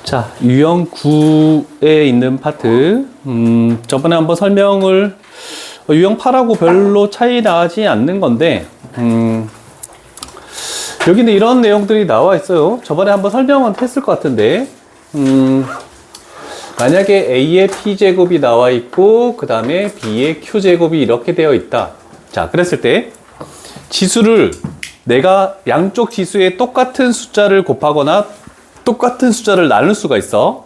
자, 유형 9에 있는 파트. 저번에 한번 설명을, 유형 8하고 별로 차이 나지 않는 건데, 여기는 이런 내용들이 나와 있어요. 저번에 한번 설명은 했을 것 같은데, 만약에 A의 P제곱이 나와 있고, 그 다음에 B의 Q제곱이 이렇게 되어 있다. 자, 그랬을 때, 지수를 내가 양쪽 지수에 똑같은 숫자를 곱하거나 똑같은 숫자를 나눌 수가 있어.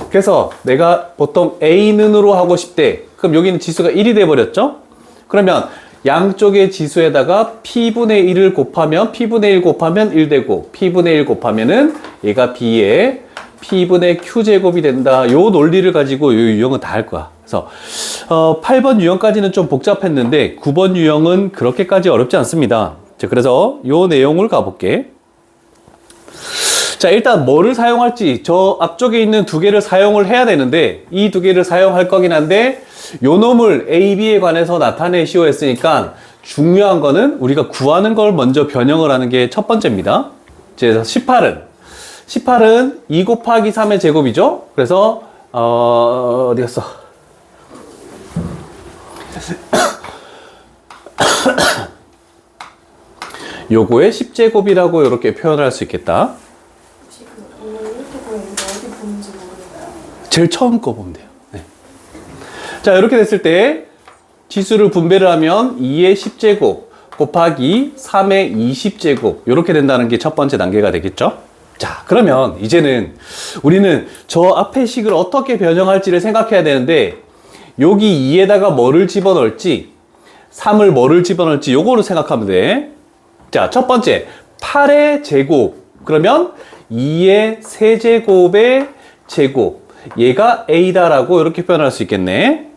그래서 내가 보통 A는으로 하고 싶대. 그럼 여기는 지수가 1이 돼 버렸죠? 그러면 양쪽의 지수에다가 P분의 1을 곱하면 P분의 1 곱하면 1 되고 P분의 1 곱하면은 얘가 B의 P분의 Q제곱이 된다. 요 논리를 가지고 요 유형은 다 할 거야. 그래서 8번 유형까지는 좀 복잡했는데 9번 유형은 그렇게까지 어렵지 않습니다. 자, 그래서 요 내용을 가볼게. 자, 일단 뭐를 사용할지 저 앞쪽에 있는 두 개를 사용을 해야 되는데 이 두 개를 사용할 거긴 한데 요 놈을 A, B에 관해서 나타내시오 했으니까 중요한 거는 우리가 구하는 걸 먼저 변형을 하는 게 첫 번째입니다. 그래서 18은 2 곱하기 3의 제곱이죠. 그래서 어디 갔어? 요거의 10제곱이라고 이렇게 표현을 할 수 있겠다. 혹시 그 오늘 이렇게 보이는데 어디 보는지 모르겠어요. 제일 처음 거 보면 돼요. 네. 자, 이렇게 됐을 때 지수를 분배를 하면 2의 10제곱 곱하기 3의 20제곱 이렇게 된다는 게 첫 번째 단계가 되겠죠. 자, 그러면 이제는 우리는 저 앞의 식을 어떻게 변형할지를 생각해야 되는데 여기 2에다가 뭐를 집어넣을지 3을 뭐를 집어넣을지 요거를 생각하면 돼. 자, 첫 번째 8의 제곱 그러면 2의 세제곱의 제곱 얘가 A다라고 이렇게 표현할 수 있겠네.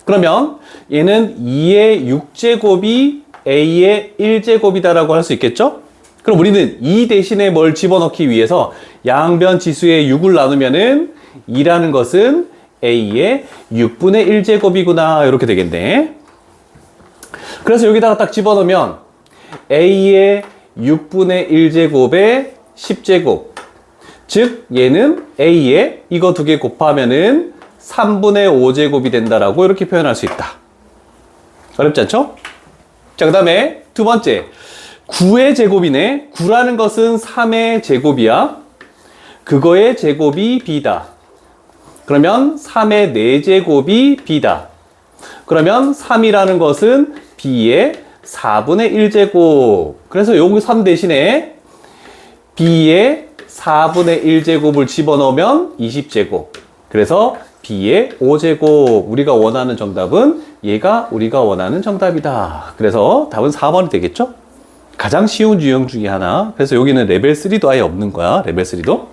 그러면 얘는 2의 6제곱이 A의 1제곱이다라고 할 수 있겠죠? 그럼 우리는 2 대신에 뭘 집어넣기 위해서 양변 지수의 6을 나누면은 2라는 것은 A의 6분의 1제곱이구나 이렇게 되겠네. 그래서 여기다가 딱 집어넣으면 A의 6분의 1제곱의 10제곱 즉 얘는 A의 이거 두 개 곱하면은 3분의 5제곱이 된다라고 이렇게 표현할 수 있다. 어렵지 않죠? 자, 그 다음에 두 번째 9의 제곱이네. 9라는 것은 3의 제곱이야. 그거의 제곱이 B다. 그러면 3의 4제곱이 B다. 그러면 3이라는 것은 B의 4분의 1제곱. 그래서 여기 3 대신에 B의 4분의 1제곱을 집어넣으면 20제곱. 그래서 B의 5제곱. 우리가 원하는 정답은 얘가 우리가 원하는 정답이다. 그래서 답은 4번이 되겠죠? 가장 쉬운 유형 중에 하나. 그래서 여기는 레벨 3도 아예 없는 거야. 레벨 3도.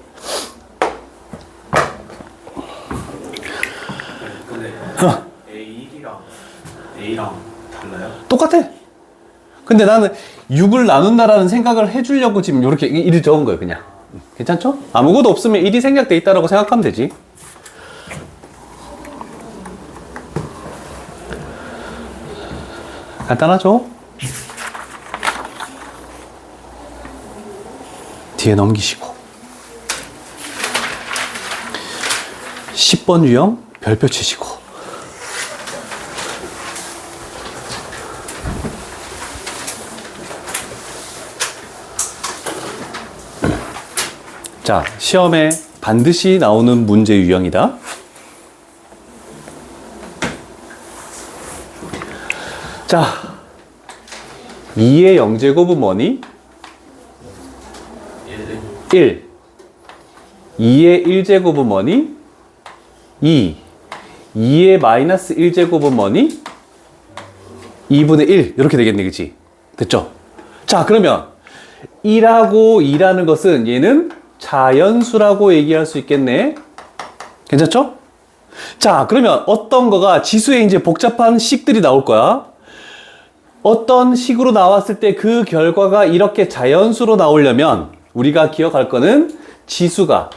근데 A1이랑 A랑 달라요? 똑같아. 근데 나는 6을 나눈다라는 생각을 해주려고 지금 이렇게 1을 적은 거예요, 그냥. 괜찮죠? 아무것도 없으면 1이 생략돼 있다라고 생각하면 되지. 간단하죠? 뒤에 넘기시고 10번 유형 별표 치시고 자, 시험에 반드시 나오는 문제 유형이다. 자, 2의 0제곱은 뭐니? 1. 2의 1제곱은 뭐니? 2. 2의 마이너스 1제곱은 뭐니? 2분의 1. 이렇게 되겠네, 그치? 됐죠? 자, 그러면 1하고 2라는 것은 얘는 자연수라고 얘기할 수 있겠네. 괜찮죠? 자, 그러면 어떤 거가 지수에 이제 복잡한 식들이 나올 거야. 어떤 식으로 나왔을 때 그 결과가 이렇게 자연수로 나오려면 우리가 기억할 거는 지수가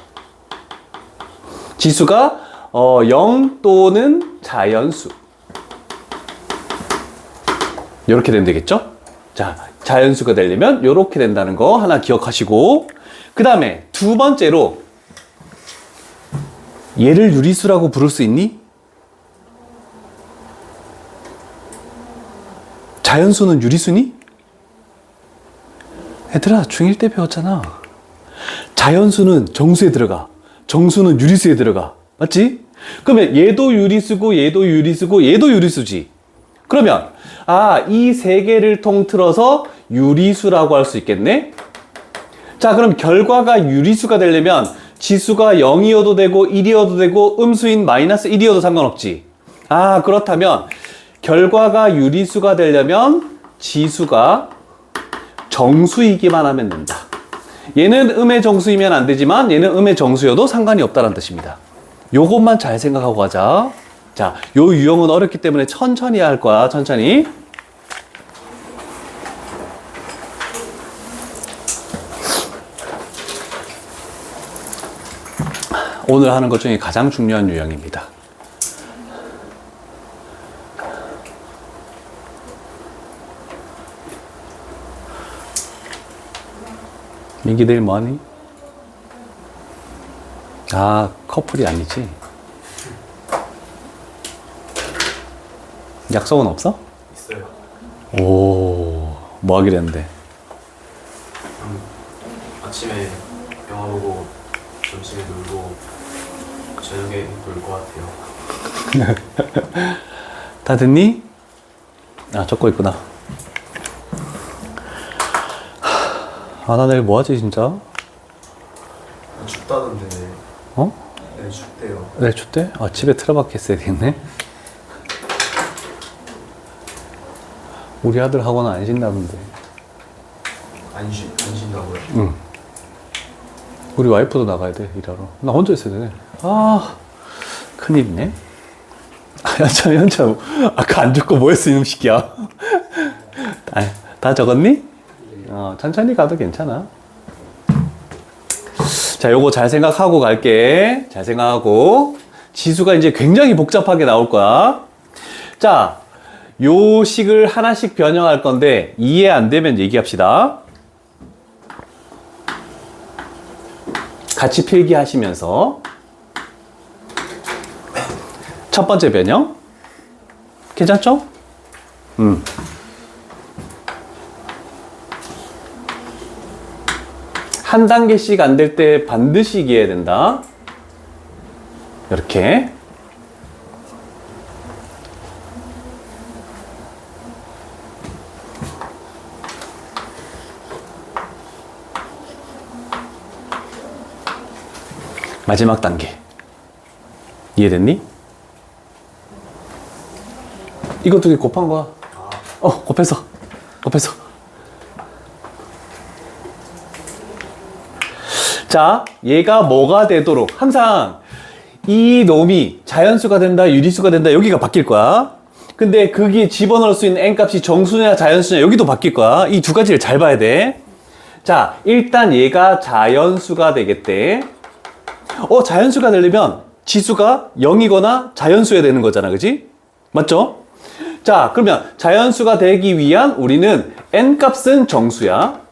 0 또는 자연수 이렇게 되면 되겠죠? 자, 자연수가 되려면 이렇게 된다는 거 하나 기억하시고, 그 다음에 두 번째로 얘를 유리수라고 부를 수 있니? 자연수는 유리수니? 얘들아, 중1 때 배웠잖아. 자연수는 정수에 들어가. 정수는 유리수에 들어가. 맞지? 그러면 얘도 유리수고, 얘도 유리수고, 얘도 유리수지. 그러면, 이 세 개를 통틀어서 유리수라고 할 수 있겠네? 자, 그럼 결과가 유리수가 되려면 지수가 0이어도 되고, 1이어도 되고, 음수인 마이너스 1이어도 상관없지. 그렇다면, 결과가 유리수가 되려면 지수가 정수이기만 하면 된다. 얘는 음의 정수이면 안 되지만 얘는 음의 정수여도 상관이 없다는 뜻입니다. 요것만 잘 생각하고 가자. 자, 요 유형은 어렵기 때문에 천천히 할 거야. 천천히. 오늘 하는 것 중에 가장 중요한 유형입니다. 민기 내일 뭐하니? 커플이 아니지. 약속은 없어? 있어요. 오, 뭐 하기로 했는데? 아침에 영화 보고 점심에 놀고 저녁에 놀 것 같아요. 다 됐니? 적고 있구나. 나 내일 뭐 하지, 진짜? 춥다던데. 어? 네, 춥대요. 내일 춥대? 집에 틀어박혀 있어야 되겠네? 우리 아들 학원 안 쉰다던데. 안 쉰다고요? 응. 우리 와이프도 나가야 돼, 일하러. 나 혼자 있어야 되네. 큰일이네. 연차. 아까 안 죽고 뭐 했어, 이놈 새끼야. 다 적었니? 천천히 가도 괜찮아. 자, 요거 잘 생각하고 갈게. 잘 생각하고. 지수가 이제 굉장히 복잡하게 나올 거야. 자, 요 식을 하나씩 변형할 건데, 이해 안 되면 얘기합시다. 같이 필기하시면서. 첫 번째 변형. 괜찮죠? 한 단계씩 안 될 때 반드시 이해해야 된다. 이렇게. 마지막 단계. 이해됐니? 이거 두 개 곱한 거야. 곱했어. 자, 얘가 뭐가 되도록 항상 이 놈이 자연수가 된다, 유리수가 된다, 여기가 바뀔 거야. 근데 거기에 집어넣을 수 있는 n값이 정수냐 자연수냐 여기도 바뀔 거야. 이 두 가지를 잘 봐야 돼. 자, 일단 얘가 자연수가 되겠대. 자연수가 되려면 지수가 0이거나 자연수여야 되는 거잖아, 그지? 맞죠? 자, 그러면 자연수가 되기 위한 우리는 n값은 정수야.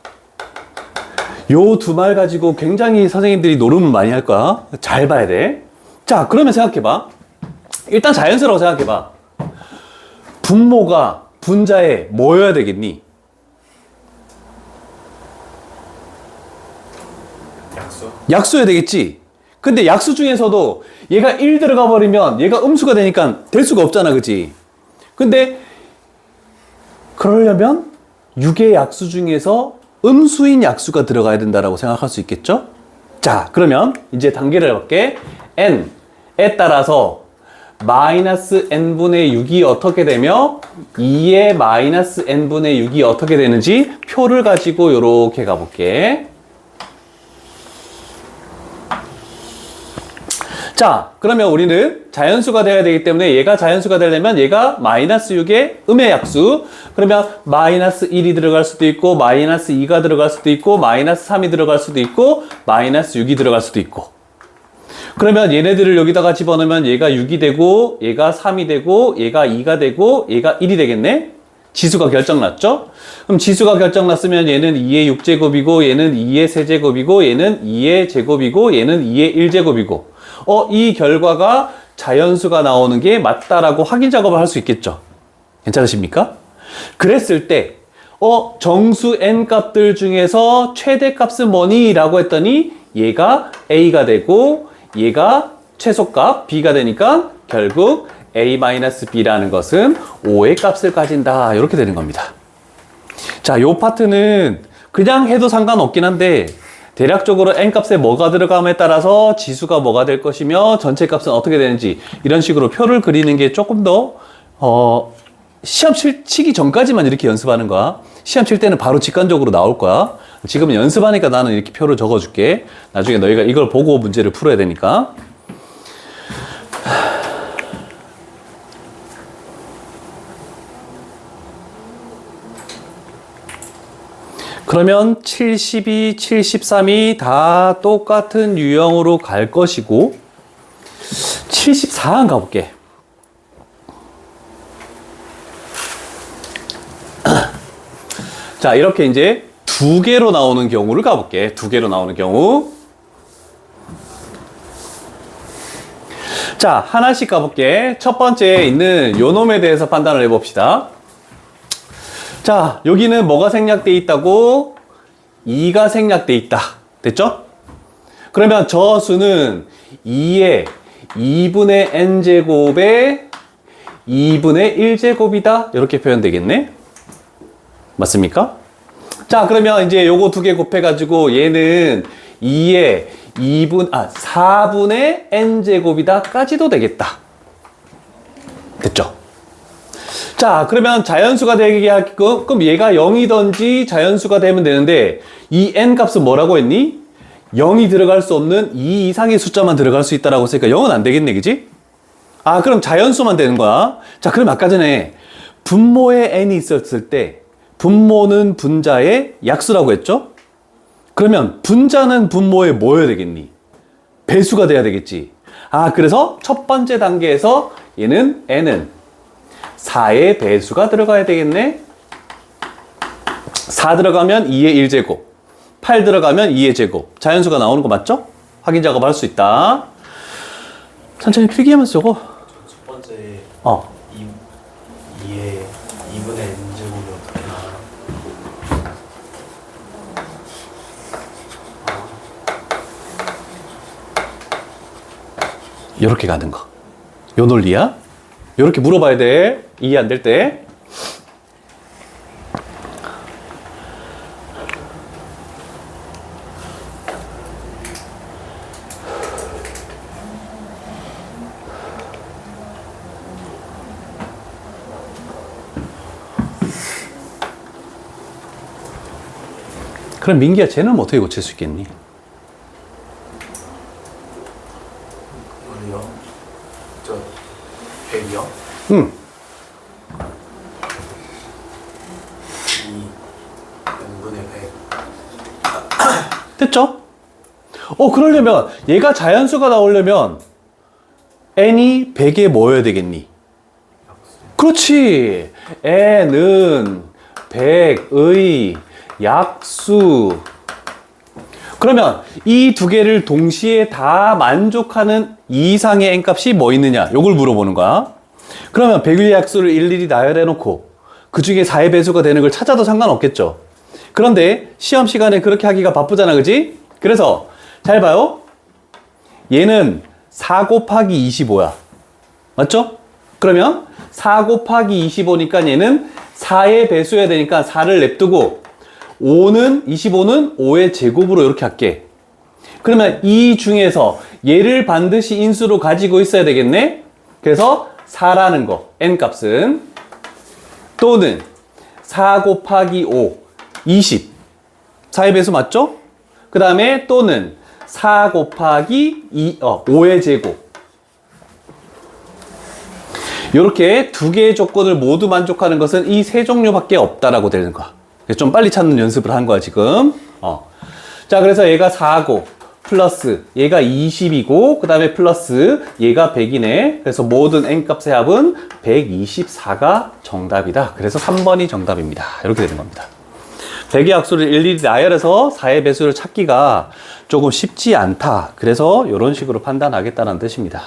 요 두 말 가지고 굉장히 선생님들이 노름을 많이 할 거야. 잘 봐야 돼. 자, 그러면 생각해봐. 일단 자연수라고 생각해봐. 분모가 분자에 뭐여야 되겠니? 약수여야 되겠지. 근데 약수 중에서도 얘가 1 들어가 버리면 얘가 음수가 되니까 될 수가 없잖아, 그치? 근데 그러려면 6의 약수 중에서 음수인 약수가 들어가야 된다라고 생각할 수 있겠죠? 자, 그러면 이제 단계를 해볼게. n에 따라서 마이너스 n분의 6이 어떻게 되며 2의 마이너스 n분의 6이 어떻게 되는지 표를 가지고 이렇게 가볼게. 자, 그러면 우리는 자연수가 되어야 되기 때문에 얘가 자연수가 되려면 얘가 마이너스 6의 음의 약수. 그러면 마이너스 1이 들어갈 수도 있고 마이너스 2가 들어갈 수도 있고 마이너스 3이 들어갈 수도 있고 마이너스 6이 들어갈 수도 있고. 그러면 얘네들을 여기다가 집어넣으면 얘가 6이 되고 얘가 3이 되고 얘가 2가 되고 얘가 1이 되겠네. 지수가 결정났죠? 그럼 지수가 결정났으면 얘는 2의 6제곱이고 얘는 2의 세제곱이고 얘는 2의 제곱이고 얘는 2의 1제곱이고 이 결과가 자연수가 나오는 게 맞다라고 확인 작업을 할 수 있겠죠? 괜찮으십니까? 그랬을 때 정수 n 값들 중에서 최대값은 뭐니? 라고 했더니 얘가 a가 되고 얘가 최소값 b가 되니까 결국 a-b라는 것은 5의 값을 가진다. 이렇게 되는 겁니다. 자, 요 파트는 그냥 해도 상관없긴 한데 대략적으로 n값에 뭐가 들어감에 따라서 지수가 뭐가 될 것이며 전체 값은 어떻게 되는지 이런 식으로 표를 그리는 게 조금 더 시험 치기 전까지만 이렇게 연습하는 거야. 시험 칠 때는 바로 직관적으로 나올 거야. 지금은 연습하니까 나는 이렇게 표를 적어줄게. 나중에 너희가 이걸 보고 문제를 풀어야 되니까. 그러면 72, 73이 다 똑같은 유형으로 갈 것이고 74한 가볼게. 자, 이렇게 이제 두 개로 나오는 경우를 가볼게. 두 개로 나오는 경우. 자, 하나씩 가볼게. 첫 번째에 있는 요 놈에 대해서 판단을 해봅시다. 자, 여기는 뭐가 생략돼 있다고? 2가 생략돼 있다. 됐죠? 그러면 저 수는 2의 2분의 n제곱에 2분의 1제곱이다. 이렇게 표현되겠네? 맞습니까? 자, 그러면 이제 요거 두 개 곱해가지고 얘는 2의 4분의 n제곱이다. 까지도 되겠다. 됐죠? 자, 그러면 자연수가 되게 하게끔, 그럼 얘가 0이든지 자연수가 되면 되는데, 이 n 값은 뭐라고 했니? 0이 들어갈 수 없는 2 이상의 숫자만 들어갈 수 있다라고 했으니까 0은 안 되겠네, 그지? 아, 그럼 자연수만 되는 거야. 자, 그럼 아까 전에 분모에 n이 있었을 때, 분모는 분자의 약수라고 했죠? 그러면 분자는 분모에 뭐여야 되겠니? 배수가 돼야 되겠지. 아, 그래서 첫 번째 단계에서 얘는 n은 4의 배수가 들어가야 되겠네. 4 들어가면 2의 1제곱, 8 들어가면 2의 제곱. 자연수가 나오는 거 맞죠? 확인 작업할 수 있다. 천천히 필기하면서 적어. 첫 번째 2의 2분의 n제곱이 어떻게 나와요? 이렇게 가는 거. 요 논리야. 요렇게 물어봐야 돼. 이해 안 될 때. 그럼 민기야, 쟤는 어떻게 고칠 수 있겠니? 이거요? 저 100이요? 응. 2n분의 100. 됐죠? 그러려면 얘가 자연수가 나오려면 n이 100에 뭐여야 되겠니? 그렇지. n은 100의 약수. 그러면 이 두 개를 동시에 다 만족하는 이상의 n값이 뭐 있느냐? 요걸 물어보는 거야. 그러면 100의 약수를 일일이 나열해 놓고 그 중에 4의 배수가 되는 걸 찾아도 상관없겠죠. 그런데 시험 시간에 그렇게 하기가 바쁘잖아, 그지? 그래서 잘 봐요. 얘는 4 곱하기 25야. 맞죠? 그러면 4 곱하기 25니까 얘는 4의 배수여야 되니까 4를 냅두고 25는 5의 제곱으로 이렇게 할게. 그러면 이 중에서 얘를 반드시 인수로 가지고 있어야 되겠네? 그래서 4라는 거, n값은 또는 4 곱하기 5, 20. 4의 배수 맞죠? 그 다음에 또는 4 곱하기 5의 제곱. 이렇게 두 개의 조건을 모두 만족하는 것은 이 세 종류밖에 없다라고 되는 거야. 좀 빨리 찾는 연습을 한 거야, 지금. 자, 그래서 얘가 4고, 플러스 얘가 20이고 그 다음에 플러스 얘가 100이네. 그래서 모든 n값의 합은 124가 정답이다. 그래서 3번이 정답입니다. 이렇게 되는 겁니다. 100의 약수를 일일이 나열해서 4의 배수를 찾기가 조금 쉽지 않다. 그래서 이런 식으로 판단하겠다는 뜻입니다.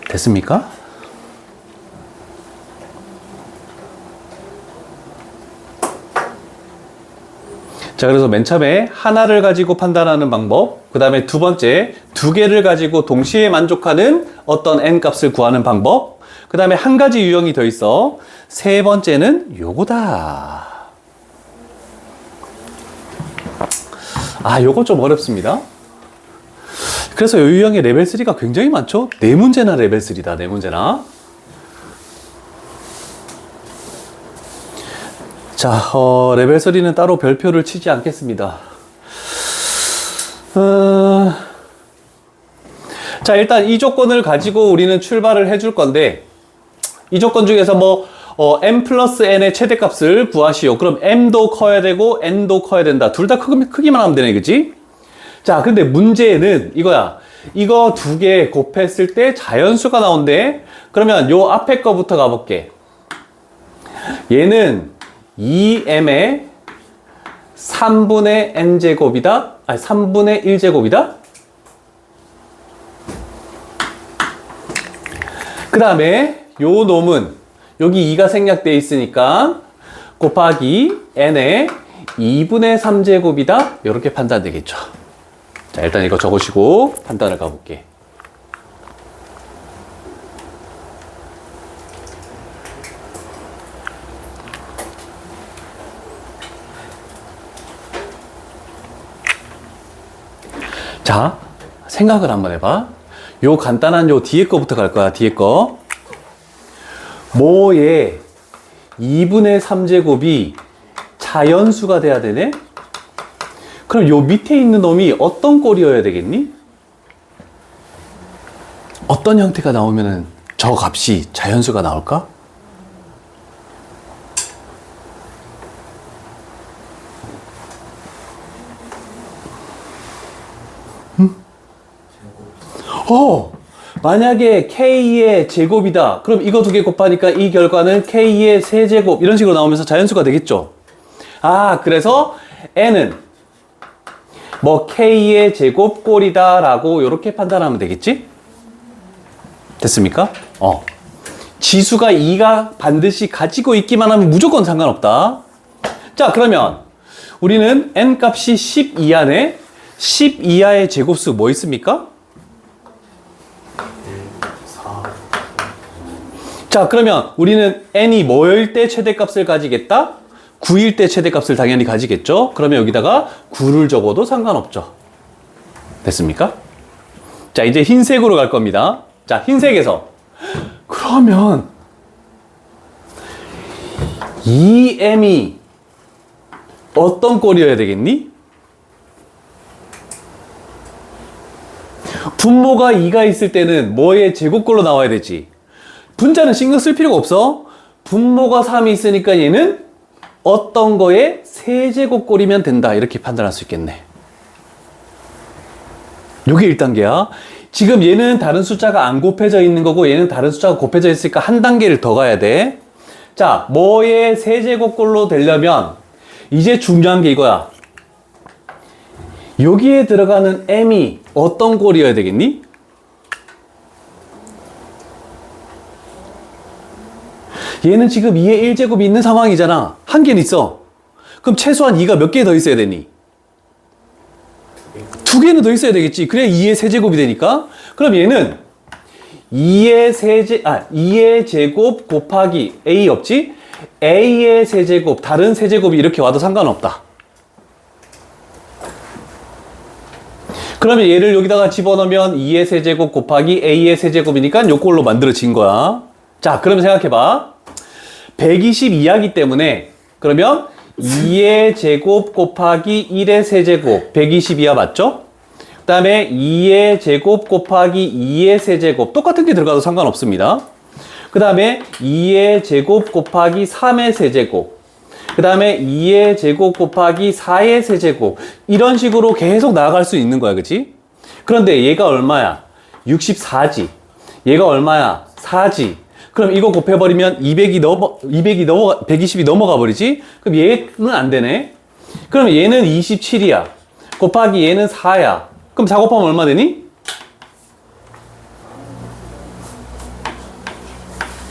됐습니까? 자, 그래서 맨 처음에 하나를 가지고 판단하는 방법, 그 다음에 두 번째, 두 개를 가지고 동시에 만족하는 어떤 n 값을 구하는 방법, 그 다음에 한 가지 유형이 더 있어. 세 번째는 요거다. 아, 요거 좀 어렵습니다. 그래서 요 유형의 레벨 3가 굉장히 많죠? 네 문제나 레벨 3다, 네 문제나. 자, 레벨 3는 따로 별표를 치지 않겠습니다. 자, 일단 이 조건을 가지고 우리는 출발을 해줄 건데, 이 조건 중에서 뭐, m 플러스 n의 최대값을 구하시오. 그럼 m도 커야 되고, n도 커야 된다. 둘 다 크기만 하면 되네, 그치? 자, 근데 문제는 이거야. 이거 두 개 곱했을 때 자연수가 나온대. 그러면 요 앞에 거부터 가볼게. 얘는 2m의 3분의 n제곱이다? 아니, 3분의 1제곱이다? 그 다음에 요 놈은 여기 2가 생략되어 있으니까 곱하기 n의 2분의 3제곱이다? 이렇게 판단되겠죠. 자, 일단 이거 적으시고 판단을 가볼게. 자, 생각을 한번 해봐. 요 간단한 요 뒤에 거부터 갈 거야, 뒤에 거. 뭐의 2분의 3제곱이 자연수가 돼야 되네? 그럼 요 밑에 있는 놈이 어떤 꼴이어야 되겠니? 어떤 형태가 나오면은 저 값이 자연수가 나올까? 만약에 K의 제곱이다. 그럼 이거 두 개 곱하니까 이 결과는 K의 세제곱 이런 식으로 나오면서 자연수가 되겠죠. 아, 그래서 N은 뭐 K의 제곱꼴이다 라고 이렇게 판단하면 되겠지? 됐습니까? 지수가 2가 반드시 가지고 있기만 하면 무조건 상관없다. 자, 그러면 우리는 N값이 10 이하네. 10 이하의 제곱수 뭐 있습니까? 4. 자, 그러면 우리는 n이 뭐일 때 최대값을 가지겠다? 9일 때 최대값을 당연히 가지겠죠? 그러면 여기다가 9를 적어도 상관없죠. 됐습니까? 자, 이제 흰색으로 갈 겁니다. 자, 흰색에서 그러면 2m이 어떤 꼴이어야 되겠니? 분모가 2가 있을 때는 뭐의 제곱꼴로 나와야 되지? 분자는 신경 쓸 필요가 없어. 분모가 3이 있으니까 얘는 어떤 거의 세제곱꼴이면 된다. 이렇게 판단할 수 있겠네. 요게 1단계야. 지금 얘는 다른 숫자가 안 곱해져 있는 거고 얘는 다른 숫자가 곱해져 있으니까 한 단계를 더 가야 돼. 자, 뭐의 세제곱꼴로 되려면 이제 중요한 게 이거야. 여기에 들어가는 m이 어떤 꼴이어야 되겠니? 얘는 지금 2의 1제곱이 있는 상황이잖아. 한 개는 있어. 그럼 최소한 2가 몇 개 더 있어야 되니? 2개는 더 있어야 되겠지. 그래야 2의 세제곱이 되니까. 그럼 얘는 2의 제곱 곱하기 a 없지? a의 세제곱, 다른 세제곱이 이렇게 와도 상관없다. 그러면 얘를 여기다가 집어넣으면 2의 세제곱 곱하기 a의 세제곱이니까 요꼴로 만들어진 거야. 자, 그러면 생각해봐. 122하기 때문에 그러면 2의 제곱 곱하기 1의 세제곱 122야 맞죠? 그 다음에 2의 제곱 곱하기 2의 세제곱 똑같은 게 들어가도 상관없습니다. 그 다음에 2의 제곱 곱하기 3의 세제곱 그 다음에 2의 제곱 곱하기 4의 세제곱. 이런 식으로 계속 나아갈 수 있는 거야. 그치? 그런데 얘가 얼마야? 64지. 얘가 얼마야? 4지. 그럼 이거 곱해버리면 120이 넘어가 버리지? 그럼 얘는 안 되네. 그럼 얘는 27이야. 곱하기 얘는 4야. 그럼 4 곱하면 얼마 되니?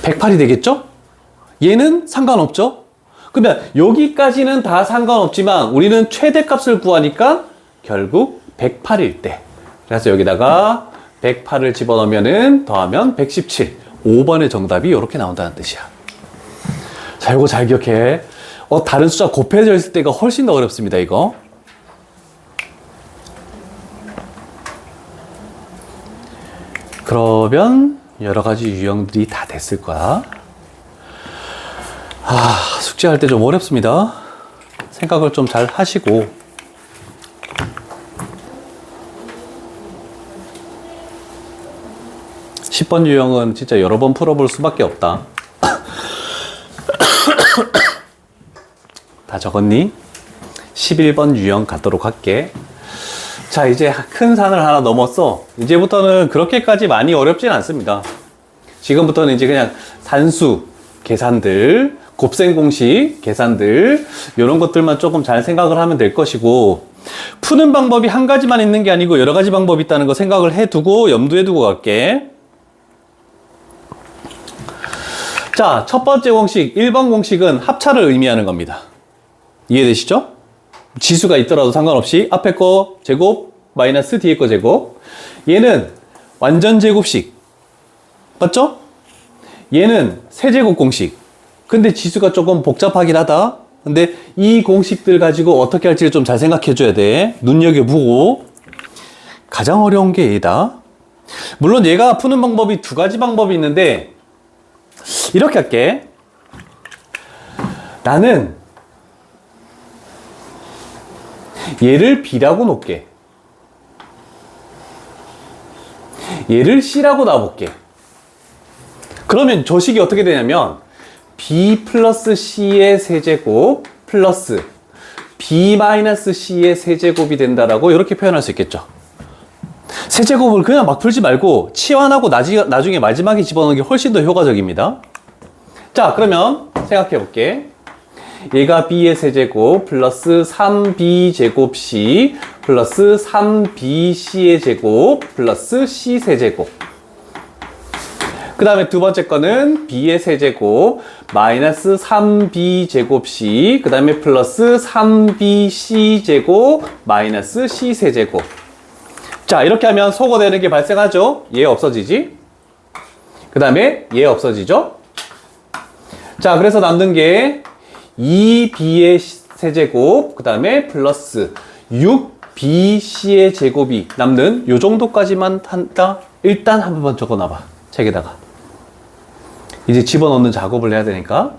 108이 되겠죠? 얘는 상관없죠? 그러면 여기까지는 다 상관없지만 우리는 최대값을 구하니까 결국 108일 때. 그래서 여기다가 108을 집어넣으면 더하면 117. 5번의 정답이 이렇게 나온다는 뜻이야. 자, 이거 잘 기억해. 다른 숫자 곱해져 있을 때가 훨씬 더 어렵습니다, 이거. 그러면 여러 가지 유형들이 다 됐을 거야. 숙제할 때 좀 어렵습니다. 생각을 좀 잘 하시고. 10번 유형은 진짜 여러 번 풀어볼 수밖에 없다. 다 적었니? 11번 유형 갖도록 할게. 자, 이제 큰 산을 하나 넘었어. 이제부터는 그렇게까지 많이 어렵진 않습니다. 지금부터는 이제 그냥 산수 계산들, 곱셈 공식 계산들, 이런 것들만 조금 잘 생각을 하면 될 것이고, 푸는 방법이 한 가지만 있는 게 아니고 여러 가지 방법이 있다는 거 생각을 해두고 염두에 두고 갈게. 자, 첫 번째 공식, 1번 공식은 합차를 의미하는 겁니다. 이해되시죠? 지수가 있더라도 상관없이 앞에 거 제곱 마이너스 뒤에 거 제곱. 얘는 완전 제곱식. 맞죠? 얘는 세제곱 공식. 근데 지수가 조금 복잡하긴 하다. 근데 이 공식들 가지고 어떻게 할지를 좀 잘 생각해 줘야 돼. 눈여겨보고. 가장 어려운 게 얘다. 물론 얘가 푸는 방법이 두 가지 방법이 있는데 이렇게 할게. 나는 얘를 B라고 놓을게. 얘를 C라고 놔볼게. 그러면 저 식이 어떻게 되냐면 B 플러스 C의 세제곱 플러스 B 마이너스 C의 세제곱이 된다라고 이렇게 표현할 수 있겠죠. 세제곱을 그냥 막 풀지 말고 치환하고 나중에 마지막에 집어넣는 게 훨씬 더 효과적입니다. 자, 그러면 생각해 볼게. 얘가 B의 세제곱 플러스 3B 제곱 C 플러스 3BC의 제곱 플러스 C 세제곱. 그 다음에 두 번째 거는 B의 세제곱 마이너스 3B 제곱 C 그 다음에 플러스 3BC 제곱 마이너스 C 세제곱. 자, 이렇게 하면 소거되는 게 발생하죠. 얘 없어지지. 그 다음에 얘 없어지죠. 자, 그래서 남는 게 2B의 세제곱 그 다음에 플러스 6BC의 제곱이 남는 요 정도까지만 한다. 일단 한 번만 적어놔봐, 책에다가. 이제 집어넣는 작업을 해야 되니까.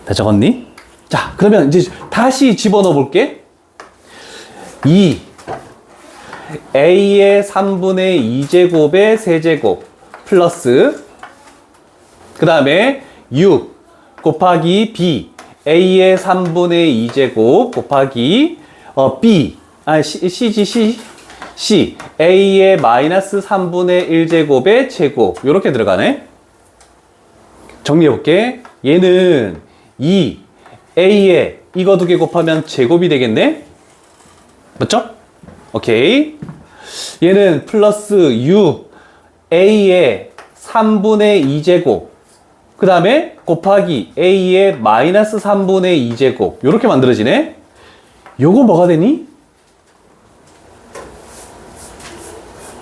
다 적었니? 자, 그러면 이제 다시 집어넣어 볼게. 2 A의 3분의 2제곱의 세제곱 플러스 그 다음에 6 곱하기 B A의 3분의 2제곱 곱하기 C A의 마이너스 3분의 1제곱의 제곱. 요렇게 들어가네. 정리해볼게. 얘는 2 A에 이거 두 개 곱하면 제곱이 되겠네. 맞죠? 오케이. 얘는 플러스 6 A의 3분의 2제곱 그 다음에 곱하기 A의 마이너스 3분의 2제곱. 요렇게 만들어지네. 요거 뭐가 되니?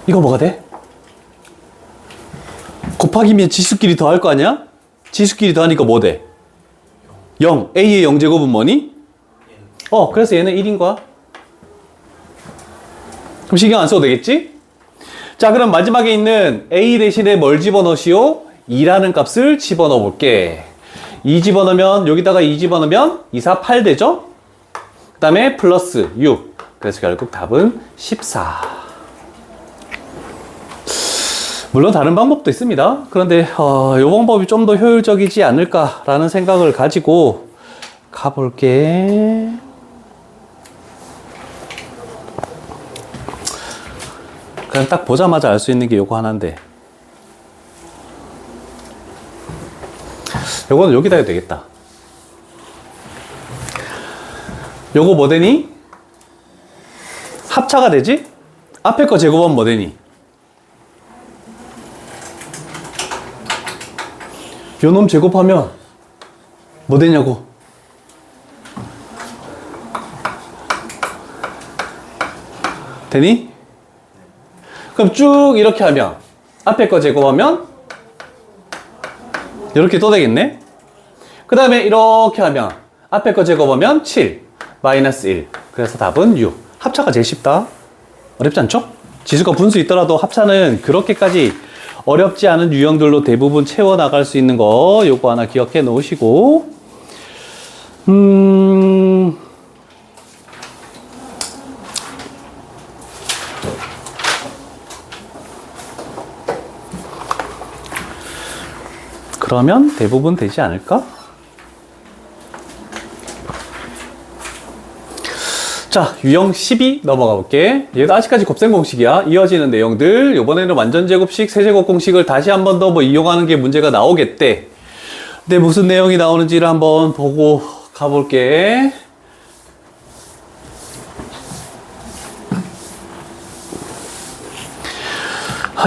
이거 뭐가 돼? 곱하기면 지수끼리 더할 거 아니야? 지수끼리 더하니까 뭐 돼? 0. A의 0제곱은 뭐니? 그래서 얘는 1인 거야. 그럼 신경 안 써도 되겠지? 자, 그럼 마지막에 있는 A 대신에 뭘 집어넣으시오? 2라는 값을 집어넣어 볼게. 2 집어넣으면, 여기다가 2 집어넣으면 2, 4, 8 되죠? 그 다음에 플러스 6 그래서 결국 답은 14. 물론 다른 방법도 있습니다. 그런데 이 방법이 좀 더 효율적이지 않을까라는 생각을 가지고 가볼게. 그냥 딱 보자마자 알 수 있는 게 요거 하나인데, 요거는 여기다 해도 되겠다. 요거 뭐 되니? 합차가 되지? 앞에 거 제곱하면 뭐 되니? 요 놈 제곱하면 뭐 되냐고? 되니? 그럼 쭉 이렇게 하면 앞에 거 제곱하면 이렇게 또 되겠네? 그 다음에 이렇게 하면 앞에 거 제곱하면 7 마이너스 1. 그래서 답은 6. 합차가 제일 쉽다. 어렵지 않죠? 지수가 분수 있더라도 합차는 그렇게까지 어렵지 않은 유형들로 대부분 채워나갈 수 있는 거, 요거 하나 기억해 놓으시고, 그러면 대부분 되지 않을까? 자, 유형 12 넘어가 볼게. 얘도 아직까지 곱셈 공식이야. 이어지는 내용들. 이번에는 완전제곱식, 세제곱 공식을 다시 한 번 더 뭐 이용하는 게 문제가 나오겠대. 근데 무슨 내용이 나오는지를 한번 보고 가볼게.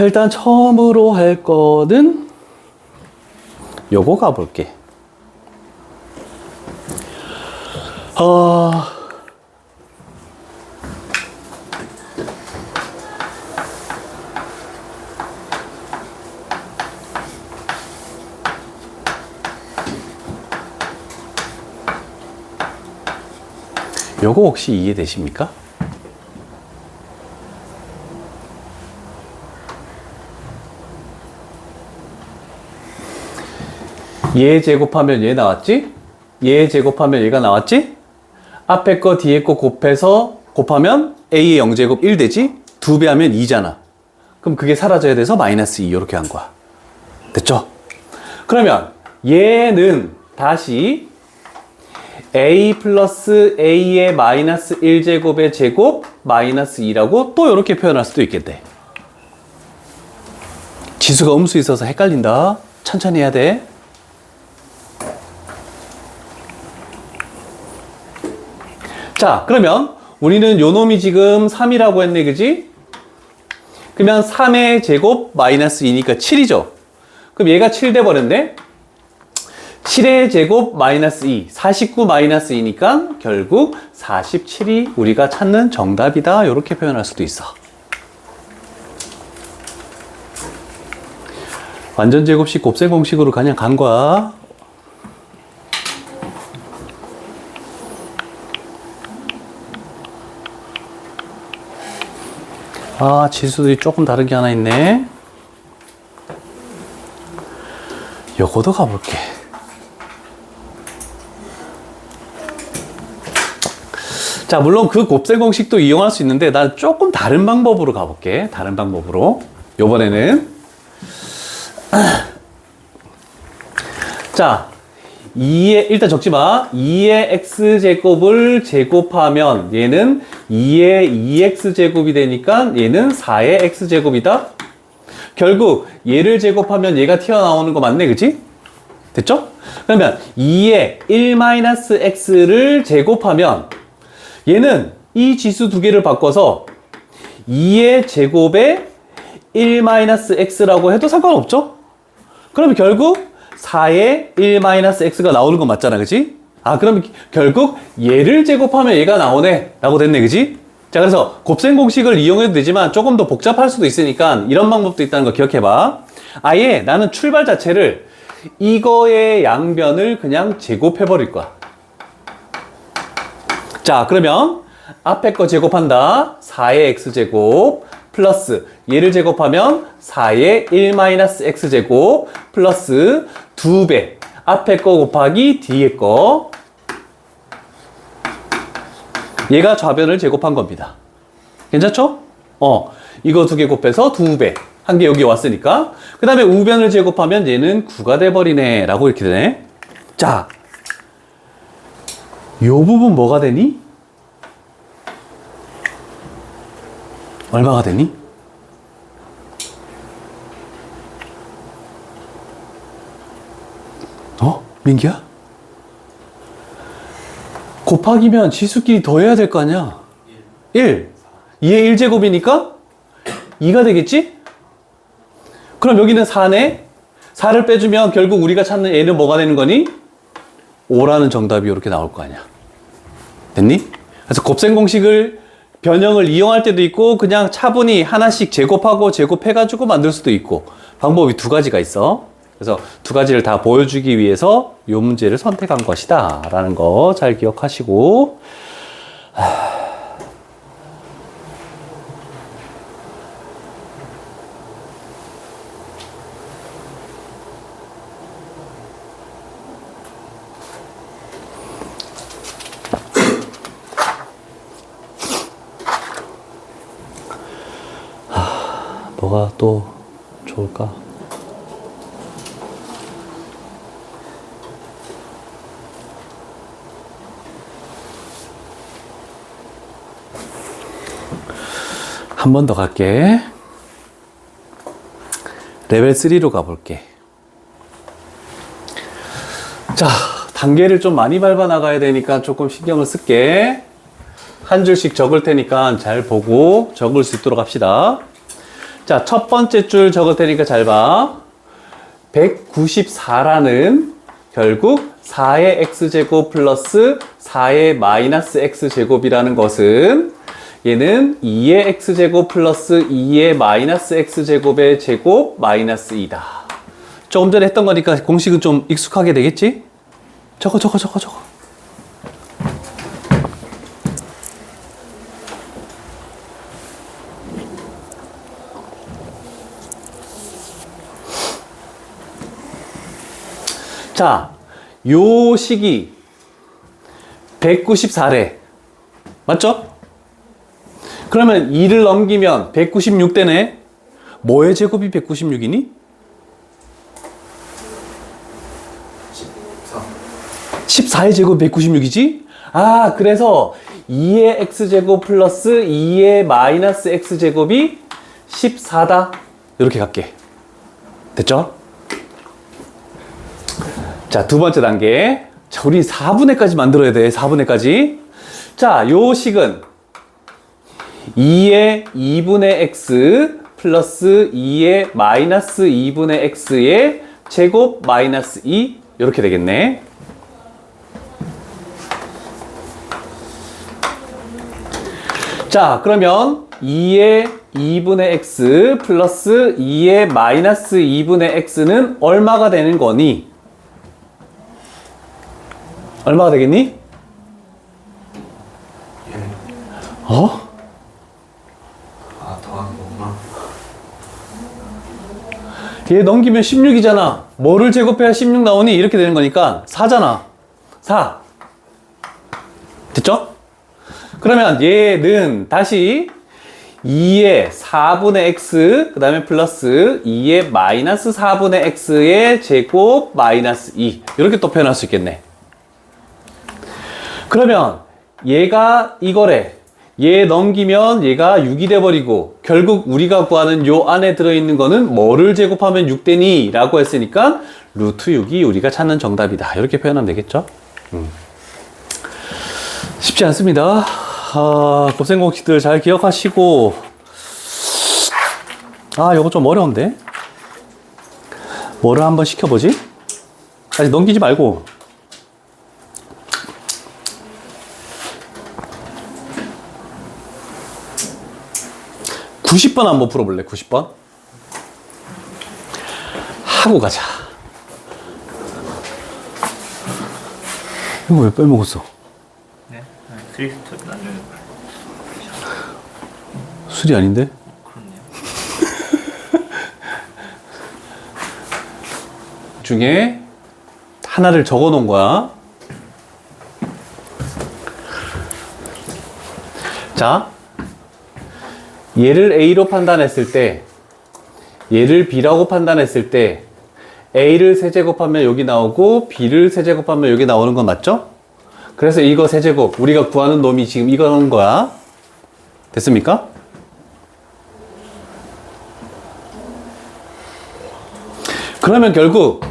일단 처음으로 할 거는 요거 가볼게. 요거 혹시 이해되십니까? 얘 제곱하면 얘 나왔지? 얘 제곱하면 얘가 나왔지? 앞에 거 뒤에 거 곱해서 곱하면 A의 0제곱 1 되지? 2배 하면 2잖아. 그럼 그게 사라져야 돼서 마이너스 2 이렇게 한 거야. 됐죠? 그러면 얘는 다시 A 플러스 A의 마이너스 1제곱의 제곱 마이너스 2라고 또 이렇게 표현할 수도 있겠대. 지수가 음수 있어서 헷갈린다. 천천히 해야 돼. 자, 그러면 우리는 요 놈이 지금 3이라고 했네, 그지? 그러면 3의 제곱 마이너스 2니까 7이죠. 그럼 얘가 7 돼버렸네? 7의 제곱 마이너스 2, 49 마이너스 2니까 결국 47이 우리가 찾는 정답이다. 이렇게 표현할 수도 있어. 완전 제곱식 곱셈 공식으로 그냥 간 거야. 아, 지수들이 조금 다른 게 하나 있네. 요거도 가볼게. 자, 물론 그 곱셈 공식도 이용할 수 있는데 난 조금 다른 방법으로 가볼게. 다른 방법으로. 요번에는 자, 2의 일단 적지 마. 2의 x제곱을 제곱하면 얘는 2의 2x제곱이 되니까 얘는 4의 x제곱이다. 결국 얘를 제곱하면 얘가 튀어나오는 거 맞네, 그치? 됐죠? 그러면 2의 1-x를 제곱하면 얘는 이 지수 두 개를 바꿔서 2의 제곱에 1-x라고 해도 상관없죠? 그러면 결국 4의 1-x가 나오는 건 맞잖아, 그치? 아, 그럼 결국 얘를 제곱하면 얘가 나오네 라고 됐네, 그치? 자, 그래서 곱셈 공식을 이용해도 되지만 조금 더 복잡할 수도 있으니까 이런 방법도 있다는 거 기억해봐. 아예 나는 출발 자체를 이거의 양변을 그냥 제곱해버릴 거야. 자, 그러면 앞에 거 제곱한다. 4의 x제곱 플러스 얘를 제곱하면 4의 1-x제곱 플러스 2배 앞에 거 곱하기 뒤에 거 얘가 좌변을 제곱한 겁니다. 괜찮죠? 이거 2개 곱해서 2배. 한 개 여기 왔으니까. 그 다음에 우변을 제곱하면 얘는 9가 돼버리네. 라고 이렇게 되네. 자, 요 부분 뭐가 되니? 얼마가 되니? 민기야? 곱하기면 지수끼리 더해야 될 거 아니야? 1. 2의 1제곱이니까 2가 되겠지? 그럼 여기는 4네? 4를 빼주면 결국 우리가 찾는 얘는 뭐가 되는 거니? 5라는 정답이 이렇게 나올 거 아니야. 됐니? 그래서 곱셈 공식을 변형을 이용할 때도 있고 그냥 차분히 하나씩 제곱하고 제곱해가지고 만들 수도 있고 방법이 2가지가 있어. 그래서 2가지를 다 보여주기 위해서 이 문제를 선택한 것이다 라는 거 잘 기억하시고 뭐가 또 좋을까? 한 번 더 갈게. 레벨 3로 가볼게. 자, 단계를 좀 많이 밟아 나가야 되니까 조금 신경을 쓸게. 한 줄씩 적을 테니까 잘 보고 적을 수 있도록 합시다. 자, 첫 번째 줄 적을 테니까 잘 봐. 194라는 결국 4의 x제곱 플러스 4의 마이너스 x제곱이라는 것은 얘는 2의 x제곱 플러스 2의 마이너스 x제곱의 제곱 마이너스 2다. 조금 전에 했던 거니까 공식은 좀 익숙하게 되겠지? 적어. 자, 요 식이 194래. 맞죠? 그러면 2를 넘기면 196되네. 뭐의 제곱이 196이니? 14의 제곱 196이지? 아, 그래서 2의 x제곱 플러스 2의 마이너스 x제곱이 14다. 이렇게 갈게. 됐죠? 자, 두 번째 단계. 자, 우리 4분의까지 만들어야 돼. 4분의까지. 자, 요 식은 2의 2분의 x 플러스 2의 마이너스 2분의 x의 제곱 마이너스 2 이렇게 되겠네. 자, 그러면 2의 2분의 x 플러스 2의 마이너스 2분의 x는 얼마가 되는 거니? 얼마가 되겠니? 더한 거구나. 얘 넘기면 16이잖아. 뭐를 제곱해야 16 나오니? 이렇게 되는 거니까 4잖아. 4. 됐죠? 그러면 얘는 다시 2의 4분의 x 그 다음에 플러스 2의 마이너스 4분의 x의 제곱 마이너스 2 이렇게 또 표현할 수 있겠네. 그러면 얘가 이거래. 얘 넘기면 얘가 6이 돼버리고 결국 우리가 구하는 요 안에 들어있는 거는 뭐를 제곱하면 6되니? 라고 했으니까 루트 6이 우리가 찾는 정답이다. 이렇게 표현하면 되겠죠? 쉽지 않습니다. 곱셈 공식들 잘 기억하시고 요거 좀 어려운데? 뭐를 한번 시켜보지? 아직 넘기지 말고 90번 한번 풀어볼래? 90번? 하고 가자. 이거 왜 빼먹었어? 네? 스리스트 나중에 술이 아닌데? 그렇네요. 중에 하나를 적어 놓은 거야. 자, 얘를 A로 판단했을 때, 얘를 B라고 판단했을 때, A를 세제곱하면 여기 나오고, B를 세제곱하면 여기 나오는 건 맞죠? 그래서 이거 세제곱, 우리가 구하는 놈이 지금 이거는 거야. 됐습니까? 그러면 결국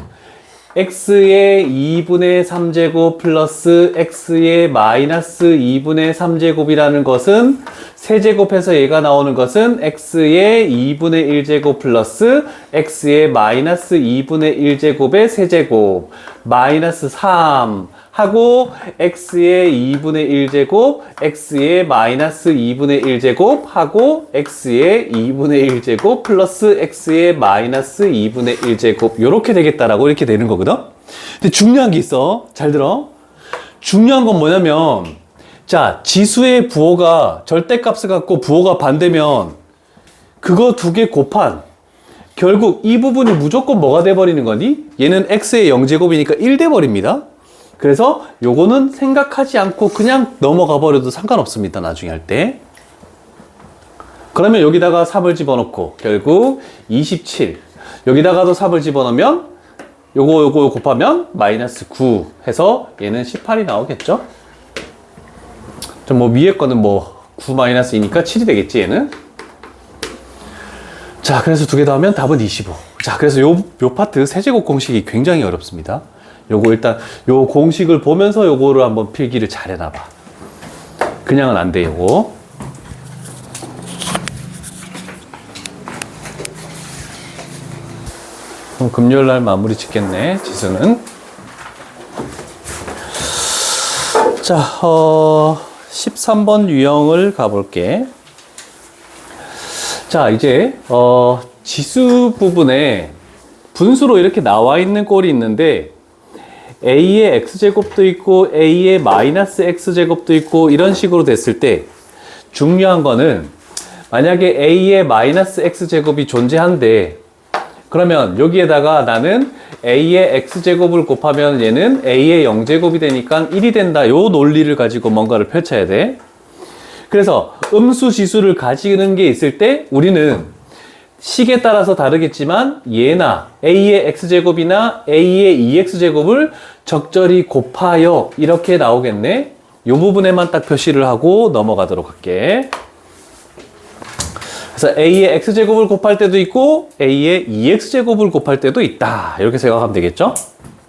x의 2분의 3제곱 플러스 x의 마이너스 2분의 3제곱이라는 것은 세제곱해서 얘가 나오는 것은 x의 2분의 1제곱 플러스 x의 마이너스 2분의 1제곱의 세제곱 마이너스 3 하고 x의 2분의 1제곱 x의 마이너스 2분의 1제곱 하고 x의 2분의 1제곱 플러스 x의 마이너스 2분의 1제곱 요렇게 되겠다라고 이렇게 되는 거거든. 근데 중요한 게 있어. 잘 들어. 중요한 건 뭐냐면 자, 지수의 부호가 절대값을 갖고 부호가 반대면 그거 두 개 곱한 결국 이 부분이 무조건 뭐가 돼버리는 거니? 얘는 x의 0제곱이니까 1 돼버립니다. 그래서 요거는 생각하지 않고 그냥 넘어가 버려도 상관없습니다. 나중에 할 때. 그러면 여기다가 3을 집어넣고 결국 27. 여기다가도 3을 집어넣으면 요거 곱하면 마이너스 9 해서 얘는 18이 나오겠죠? 뭐 위에 거는 뭐 9 마이너스 2니까 7이 되겠지 얘는. 자, 그래서 두 개 더하면 답은 25. 자, 그래서 요 파트 세제곱 공식이 굉장히 어렵습니다. 요거 일단 요 공식을 보면서 요거를 한번 필기를 잘 해놔봐. 그냥은 안 돼, 요거. 그럼 금요일 날 마무리 짓겠네, 지수는. 자, 13번 유형을 가볼게. 자, 이제 지수 부분에 분수로 이렇게 나와 있는 꼴이 있는데 a의 x제곱도 있고 a의 마이너스 x제곱도 있고 이런 식으로 됐을 때 중요한 거는 만약에 a의 마이너스 x제곱이 존재한데 그러면 여기에다가 나는 a의 x제곱을 곱하면 얘는 a의 0제곱이 되니까 1이 된다. 요 논리를 가지고 뭔가를 펼쳐야 돼. 그래서 음수 지수를 가지는 게 있을 때 우리는 식에 따라서 다르겠지만 얘나 a의 x제곱이나 a의 2x제곱을 적절히 곱하여 이렇게 나오겠네. 요 부분에만 딱 표시를 하고 넘어가도록 할게. 그래서 a의 x제곱을 곱할 때도 있고 a의 2x제곱을 곱할 때도 있다. 이렇게 생각하면 되겠죠?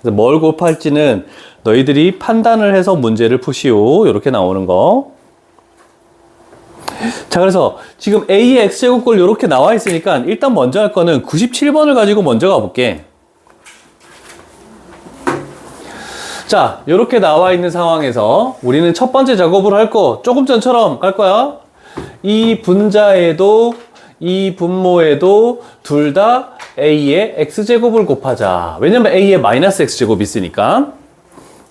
그래서 뭘 곱할지는 너희들이 판단을 해서 문제를 푸시오. 이렇게 나오는 거. 자, 그래서 지금 a의 x제곱꼴 이렇게 나와 있으니까 일단 먼저 할 거는 97번을 가지고 먼저 가볼게. 자, 이렇게 나와 있는 상황에서 우리는 첫 번째 작업을 할 거 조금 전처럼 갈 거야. 이 분자에도 이 분모에도 둘 다 a의 x제곱을 곱하자. 왜냐면 a의 마이너스 x제곱이 있으니까.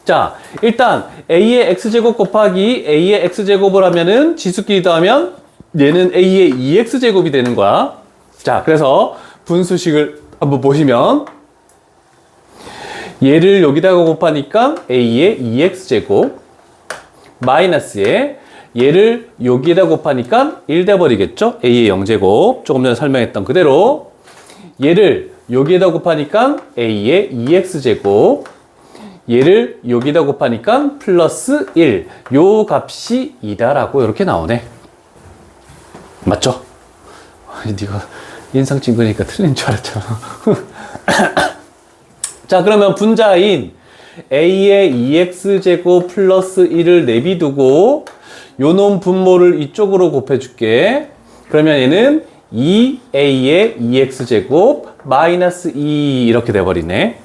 자, 일단 a의 x제곱 곱하기 a의 x제곱을 하면은 지수끼리 더하면 얘는 a의 2x제곱이 되는 거야. 자, 그래서 분수식을 한번 보시면 얘를 여기다가 곱하니까 a의 2x제곱 마이너스에 얘를 여기에다 곱하니까 1 돼버리겠죠? a의 0제곱. 조금 전에 설명했던 그대로 얘를 여기에다 곱하니까 a의 2x제곱 얘를 여기다 곱하니까 플러스 1. 요 값이 2다라고 이렇게 나오네. 맞죠? 아니, 네가 인상 찍으니까 틀린 줄 알았잖아. 자, 그러면 분자인 a의 2x제곱 플러스 1을 내비두고 요놈 분모를 이쪽으로 곱해줄게. 그러면 얘는 2a의 2x제곱 마이너스 2 이렇게 돼버리네.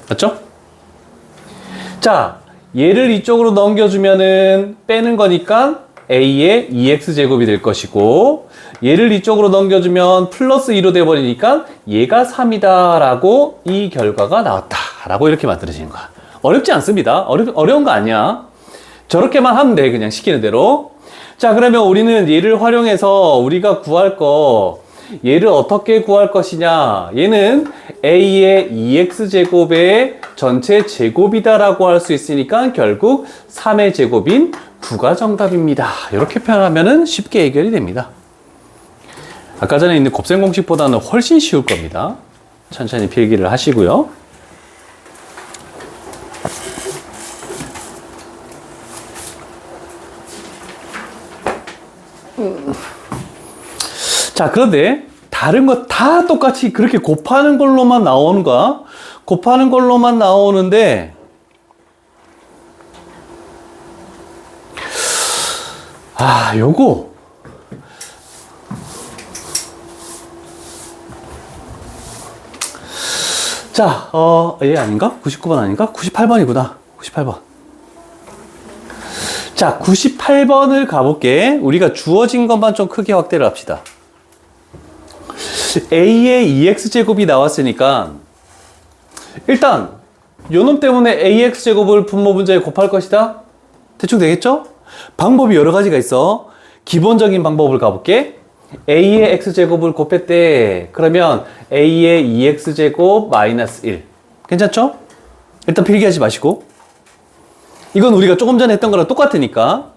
맞죠? 자, 얘를 이쪽으로 넘겨주면은 빼는 거니까 a의 2x제곱이 될 것이고 얘를 이쪽으로 넘겨주면 플러스 2로 돼버리니까 얘가 3이다 라고 이 결과가 나왔다 라고 이렇게 만들어지는 거야. 어렵지 않습니다. 어려운 거 아니야. 저렇게만 하면 돼. 그냥 시키는 대로. 자, 그러면 우리는 얘를 활용해서 우리가 구할 거 얘를 어떻게 구할 것이냐? 얘는 a의 2x제곱의 전체 제곱이다라고 할 수 있으니까 결국 3의 제곱인 9가 정답입니다. 이렇게 표현하면 쉽게 해결이 됩니다. 아까 전에 있는 곱셈 공식보다는 훨씬 쉬울 겁니다. 천천히 필기를 하시고요. 자, 그런데 다른 거 다 똑같이 그렇게 곱하는 걸로만 나오는가? 곱하는 걸로만 나오는데 요거 자, 얘 아닌가? 99번 아닌가? 98번이구나. 98번. 자, 98번을 가볼게. 우리가 주어진 것만 좀 크게 확대를 합시다. a의 2x제곱이 나왔으니까 일단 요놈 때문에 ax제곱을 분모 분자에 곱할 것이다. 대충 되겠죠? 방법이 여러 가지가 있어. 기본적인 방법을 가볼게. a의 x제곱을 곱했대. 그러면 a의 2x제곱 마이너스 1. 괜찮죠? 일단 필기하지 마시고. 이건 우리가 조금 전에 했던 거랑 똑같으니까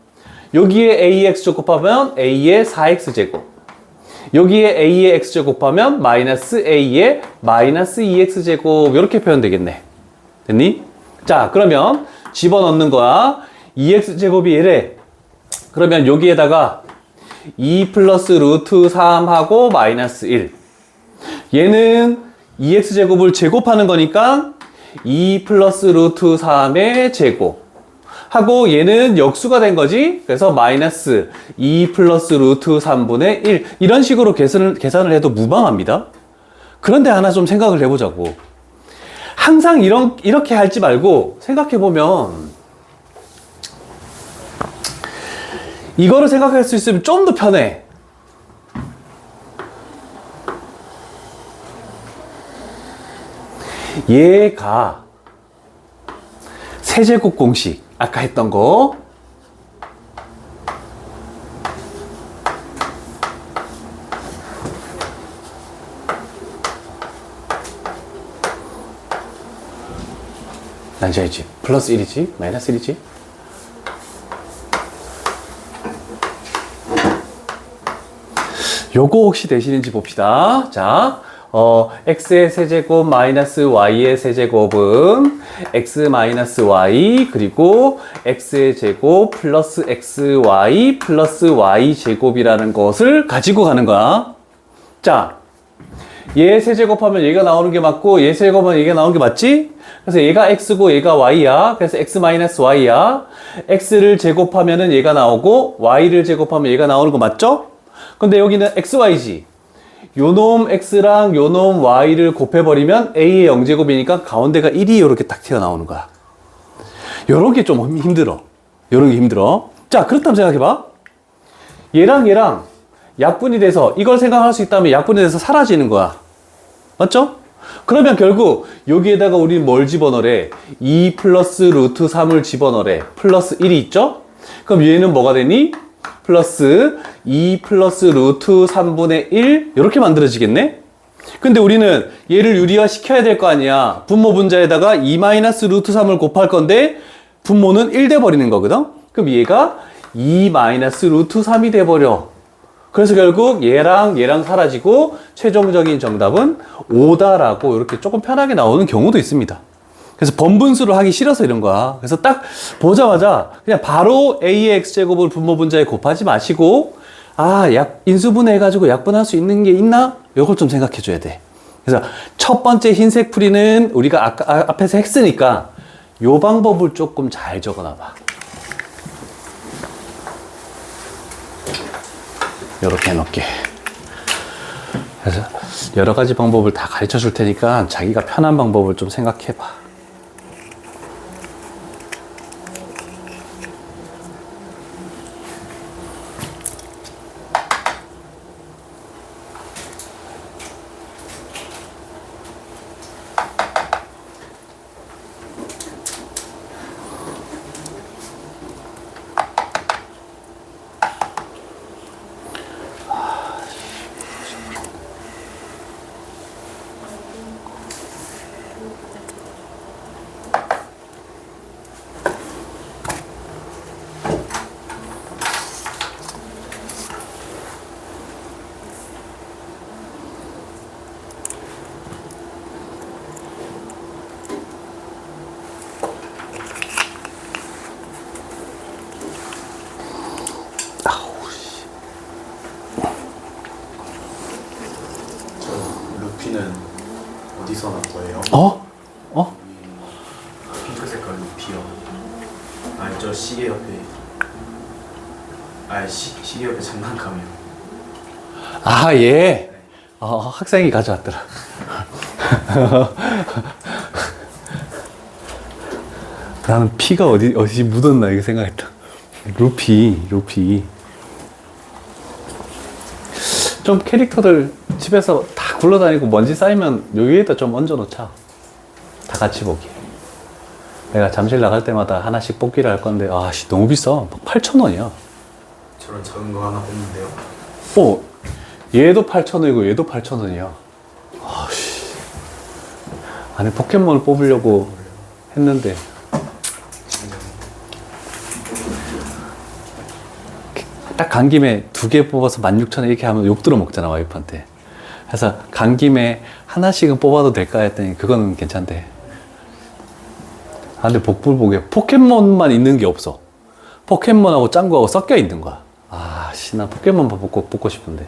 여기에 a의 x제곱 곱하면 a의 4x제곱, 여기에 a의 x제곱 곱하면 마이너스 a의 마이너스 2x제곱 이렇게 표현되겠네. 됐니? 자, 그러면 집어넣는 거야. 2x제곱이 얘래. 그러면 여기에다가 2 플러스 루트 3하고 마이너스 1. 얘는 2x제곱을 제곱하는 거니까 2 플러스 루트 3의 제곱 하고 얘는 역수가 된 거지. 그래서 마이너스 2 플러스 루트 3분의 1 이런 식으로 계산을 해도 무방합니다. 그런데 하나 좀 생각을 해보자고. 항상 이렇게 할지 말고 생각해보면 이거를 생각할 수 있으면 좀 더 편해. 얘가 세제곱 공식 아까 했던 거 난자이지 플러스 1이지 마이너스 1이지. 요거 혹시 되시는지 봅시다. 자, x의 세제곱 마이너스 y의 세제곱은 x 마이너스 y 그리고 x의 제곱 플러스 xy 플러스 y 제곱이라는 것을 가지고 가는 거야. 자, 얘 세제곱하면 얘가 나오는 게 맞고 얘 세제곱하면 얘가 나오는 게 맞지? 그래서 얘가 x고 얘가 y야. 그래서 x 마이너스 y야. x를 제곱하면은 얘가 나오고 y를 제곱하면 얘가 나오는 거 맞죠? 근데 여기는 xy지. 요놈 x랑 요놈 y를 곱해버리면 a의 0제곱이니까 가운데가 1이 이렇게 딱 튀어나오는 거야. 요런 게 좀 힘들어. 요런 게 힘들어. 자, 그렇다면 생각해봐. 얘랑 얘랑 약분이 돼서 이걸 생각할 수 있다면 약분이 돼서 사라지는 거야. 맞죠? 그러면 결국 여기에다가 우리는 뭘 집어넣으래? 2 플러스 루트 3을 집어넣으래. 플러스 1이 있죠? 그럼 얘는 뭐가 되니? 플러스 2 플러스 루트 3분의 1 이렇게 만들어지겠네? 근데 우리는 얘를 유리화 시켜야 될 거 아니야. 분모 분자에다가 2 마이너스 루트 3을 곱할 건데 분모는 1 돼버리는 거거든? 그럼 얘가 2 마이너스 루트 3이 돼버려. 그래서 결국 얘랑 얘랑 사라지고 최종적인 정답은 5다라고 이렇게 조금 편하게 나오는 경우도 있습니다. 그래서 번분수를 하기 싫어서 이런 거야. 그래서 딱 보자마자 그냥 바로 a의 x제곱을 분모 분자에 곱하지 마시고 인수분해 해가지고 약분할 수 있는 게 있나? 이걸 좀 생각해 줘야 돼. 그래서 첫 번째 흰색 풀이는 우리가 아까 앞에서 했으니까 요 방법을 조금 잘 적어 놔봐. 요렇게 해놓게. 그래서 여러 가지 방법을 다 가르쳐 줄 테니까 자기가 편한 방법을 좀 생각해 봐. 나타난 거예요. 어? 어? 핑크 색깔 루피요. 아니 저 시계 옆에. 아니 시계 옆에 장난감이요. 아, 예. 학생이 가져왔더라. 나는 피가 어디 묻었나, 이렇게 생각했다. 루피. 좀 캐릭터들 집에서 다 굴러다니고 먼지 쌓이면 요 위에다 좀 얹어놓자. 다 같이 보기. 내가 잠실 나갈 때마다 하나씩 뽑기를 할 건데, 아씨, 너무 비싸. 8,000원이야. 저런 작은 거 하나 뽑는데요. 얘도 8,000원이고 얘도 8,000원이야. 아씨. 아니, 포켓몬을 뽑으려고 했는데. 딱 간 김에 2개 뽑아서 16,000원 이렇게 하면 욕 들어 먹잖아, 와이프한테. 그래서 간 김에 하나씩은 뽑아도 될까 했더니 그거는 괜찮대. 아, 근데 복불복이야. 포켓몬만 있는 게 없어. 포켓몬하고 짱구하고 섞여 있는 거야. 씨, 나 포켓몬만 뽑고 싶은데.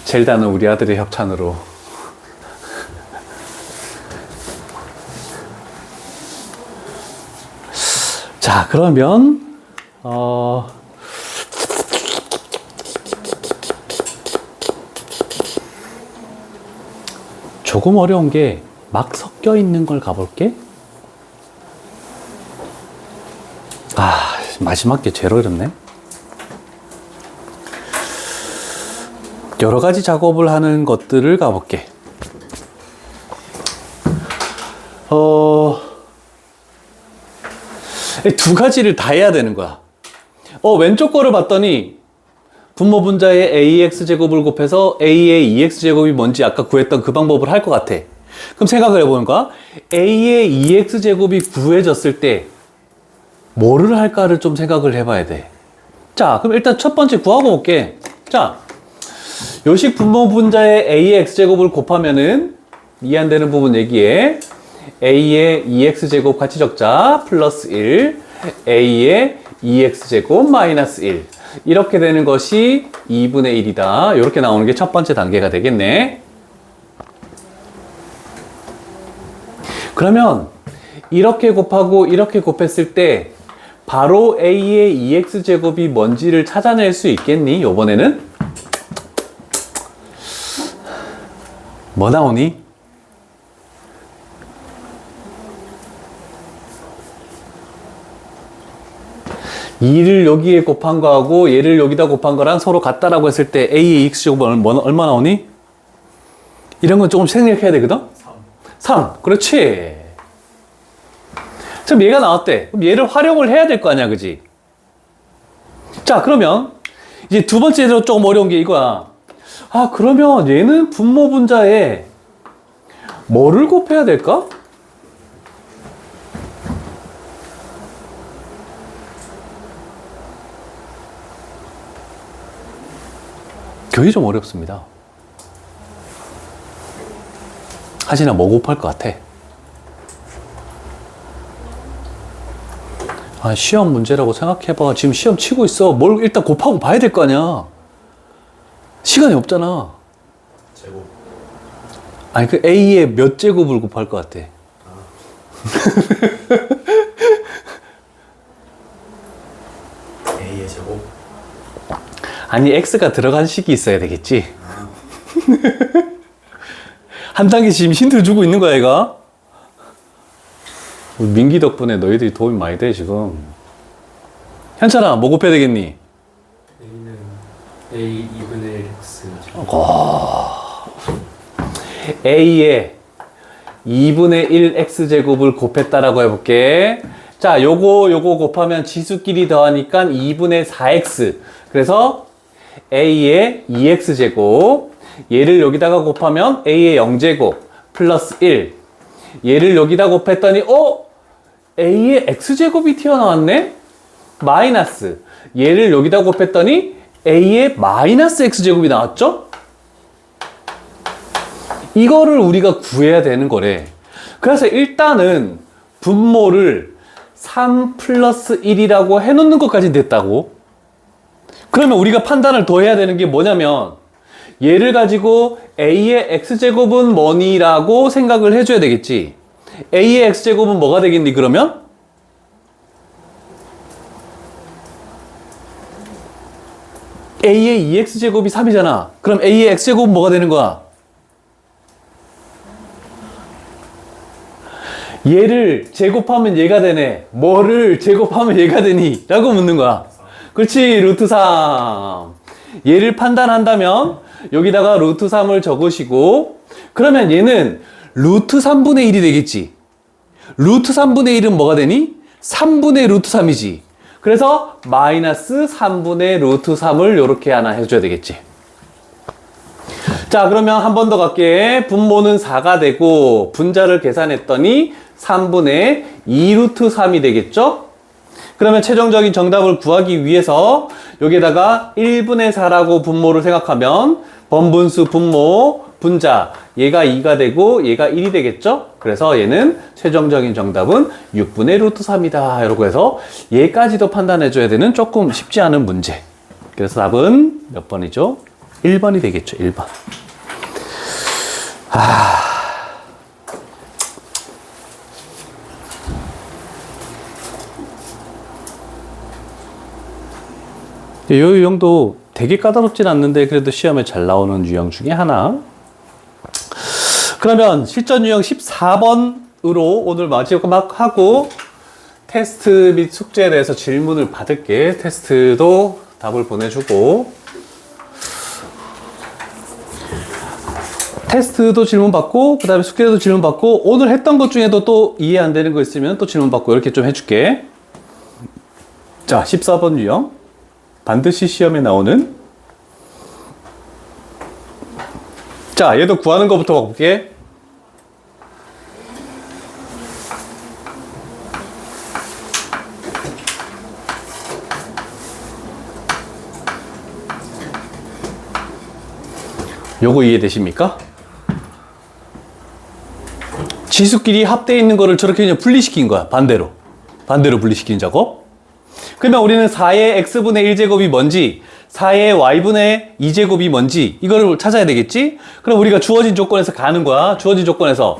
젤다는 우리 아들의 협찬으로. 자, 그러면 조금 어려운 게 막 섞여 있는 걸 가볼게. 마지막 게 제일 어렵네. 여러 가지 작업을 하는 것들을 가볼게. 두 가지를 다 해야 되는 거야. 왼쪽 거를 봤더니 분모 분자의 AX제곱을 곱해서 A의 2X제곱이 뭔지 아까 구했던 그 방법을 할 것 같아. 그럼 생각을 해보는 거야. A의 2X제곱이 구해졌을 때 뭐를 할까를 좀 생각을 해봐야 돼. 자, 그럼 일단 첫 번째 구하고 볼게. 자, 요식 분모 분자의 A의 X제곱을 곱하면은 이해 안 되는 부분 얘기해. A의 2X제곱 같이 적자 플러스 1 A의 2X제곱 마이너스 1 이렇게 되는 것이 2분의 1이다. 이렇게 나오는 게 첫 번째 단계가 되겠네. 그러면 이렇게 곱하고 이렇게 곱했을 때 바로 A의 2X제곱이 뭔지를 찾아낼 수 있겠니? 요번에는 뭐 나오니? 2를 여기에 곱한 거하고 얘를 여기다 곱한 거랑 서로 같다라고 했을 때 A의 X제곱은 얼마 나오니? 이런 건 조금 생략해야 되거든? 3. 그렇지. 지금 얘가 나왔대. 그럼 얘를 활용을 해야 될 거 아니야, 그지? 자, 그러면 이제 두 번째로 조금 어려운 게 이거야. 그러면 얘는 분모 분자에 뭐를 곱해야 될까? 그게 좀 어렵습니다. 하진아, 뭐 곱할 것 같아? 시험 문제라고 생각해봐. 지금 시험 치고 있어. 뭘 일단 곱하고 봐야 될 거 아니야. 시간이 없잖아. 제곱. 아니, 그 A의 몇 제곱을 곱할 것 같아? A의 제곱. 아니, X가 들어간 식이 있어야 되겠지. 한 단계 지금 힌트를 주고 있는 거야, 얘가. 우리 민기 덕분에 너희들이 도움이 많이 돼, 지금. 현찬아, 뭐 곱해야 되겠니? A는 A 2분의 1 X. A의 2분의 1 X제곱을 곱했다라고 해볼게. 자, 요거 곱하면 지수끼리 더하니까 2분의 4X. 그래서 A의 2X제곱. 얘를 여기다가 곱하면 A의 0제곱 플러스 1. 얘를 여기다 곱했더니 A의 X제곱이 튀어나왔네? 마이너스. 얘를 여기다 곱했더니 A의 마이너스 X제곱이 나왔죠? 이거를 우리가 구해야 되는 거래. 그래서 일단은 분모를 3 플러스 1이라고 해놓는 것까지 됐다고. 그러면 우리가 판단을 더 해야 되는 게 뭐냐면 얘를 가지고 a의 x제곱은 뭐니라고 생각을 해줘야 되겠지. a의 x제곱은 뭐가 되겠니 그러면? a의 2x제곱이 3이잖아. 그럼 a의 x제곱은 뭐가 되는 거야? 얘를 제곱하면 얘가 되네. 뭐를 제곱하면 얘가 되니? 라고 묻는 거야. 그렇지, 루트 3. 얘를 판단한다면 여기다가 루트 3을 적으시고, 그러면 얘는 루트 3분의 1이 되겠지. 루트 3분의 1은 뭐가 되니? 3분의 루트 3이지. 그래서 마이너스 3분의 루트 3을 이렇게 하나 해줘야 되겠지. 자, 그러면 한 번 더 갈게. 분모는 4가 되고 분자를 계산했더니 3분의 2 루트 3이 되겠죠? 그러면 최종적인 정답을 구하기 위해서 여기에다가 1분의 4라고 분모를 생각하면 번분수 분모 분자 얘가 2가 되고 얘가 1이 되겠죠? 그래서 얘는 최종적인 정답은 6분의 루트 3이다. 이러고 해서 얘까지도 판단해 줘야 되는 조금 쉽지 않은 문제. 그래서 답은 몇 번이죠? 1번이 되겠죠. 1번. 이 유형도 되게 까다롭진 않는데 그래도 시험에 잘 나오는 유형 중에 하나. 그러면 실전 유형 14번으로 오늘 마지막 하고 테스트 및 숙제에 대해서 질문을 받을게. 테스트도 답을 보내주고 테스트도 질문 받고 그 다음에 숙제도 질문 받고 오늘 했던 것 중에도 또 이해 안 되는 거 있으면 또 질문 받고 이렇게 좀 해줄게. 자, 14번 유형 반드시 시험에 나오는, 자, 얘도 구하는 것부터 볼게. 요거 이해되십니까? 지수끼리 합되어 있는 거를 저렇게 그냥 분리시킨 거야. 반대로 분리시킨 작업. 그러면 우리는 4의 x분의 1제곱이 뭔지, 4의 y분의 2제곱이 뭔지 이거를 찾아야 되겠지? 그럼 우리가 주어진 조건에서 가는 거야. 주어진 조건에서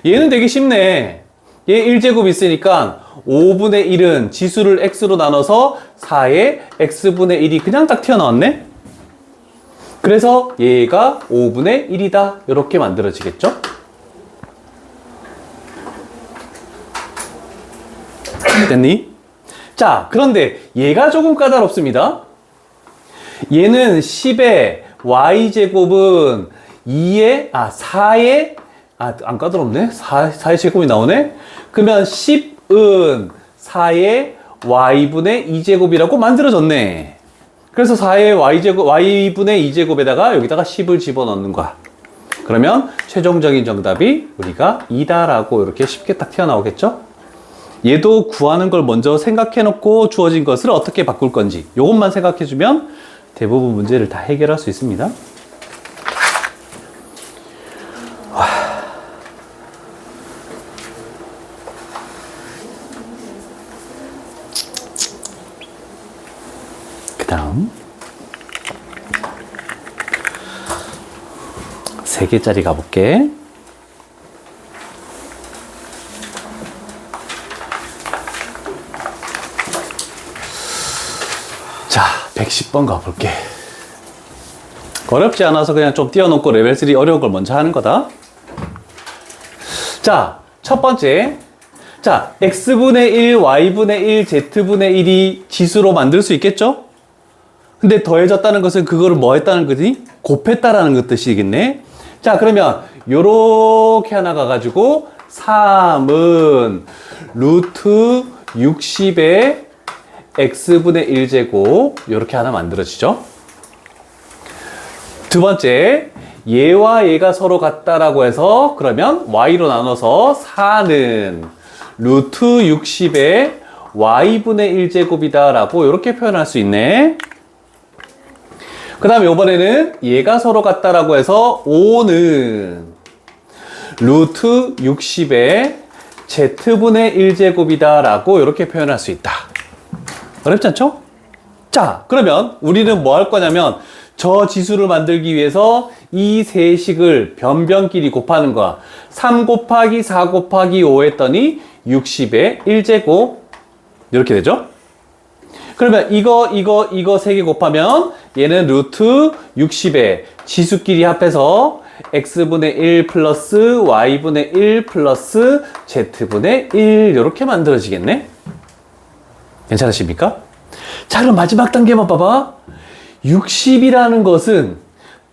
얘는 되게 쉽네. 얘 1제곱 있으니까 5분의 1은 지수를 x로 나눠서 4의 x분의 1이 그냥 딱 튀어나왔네. 그래서 얘가 5분의 1이다. 이렇게 만들어지겠죠? 됐니? 자, 그런데 얘가 조금 까다롭습니다. 얘는 10의 y제곱은 4의 안 까다롭네? 4의 제곱이 나오네? 그러면 10은 4의 y분의 2제곱이라고 만들어졌네. 그래서 4의 y분의 2제곱에다가 여기다가 10을 집어넣는 거야. 그러면 최종적인 정답이 우리가 2다라고 이렇게 쉽게 딱 튀어나오겠죠? 얘도 구하는 걸 먼저 생각해 놓고 주어진 것을 어떻게 바꿀 건지 이것만 생각해 주면 대부분 문제를 다 해결할 수 있습니다. 그 다음 3개짜리 가볼게. 자, 110번 가볼게. 어렵지 않아서 그냥 좀 띄워놓고 레벨 3 어려운 걸 먼저 하는 거다. 자, 첫 번째. 자, x분의 1, y분의 1, z분의 1이 지수로 만들 수 있겠죠? 근데 더해졌다는 것은 그거를 뭐 했다는 거지? 곱했다라는 것 뜻이겠네. 자, 그러면 요렇게 하나 가가지고 3은 루트 60의 x분의 1제곱 이렇게 하나 만들어지죠. 두 번째, 얘와 얘가 서로 같다라고 해서 그러면 y로 나눠서 4는 루트 60의 y분의 1제곱이다 라고 이렇게 표현할 수 있네. 그 다음에 이번에는 얘가 서로 같다라고 해서 5는 루트 60의 z분의 1제곱이다 라고 이렇게 표현할 수 있다. 어렵지 않죠? 자, 그러면 우리는 뭐 할 거냐면 저 지수를 만들기 위해서 이 세 식을 변변끼리 곱하는 거야. 3 곱하기 4 곱하기 5 했더니 60의 1제곱 이렇게 되죠? 그러면 이거 세 개 곱하면 얘는 루트 60에 지수끼리 합해서 x분의 1 플러스 y분의 1 플러스 z분의 1 이렇게 만들어지겠네? 괜찮으십니까? 자, 그럼 마지막 단계만 봐봐. 60이라는 것은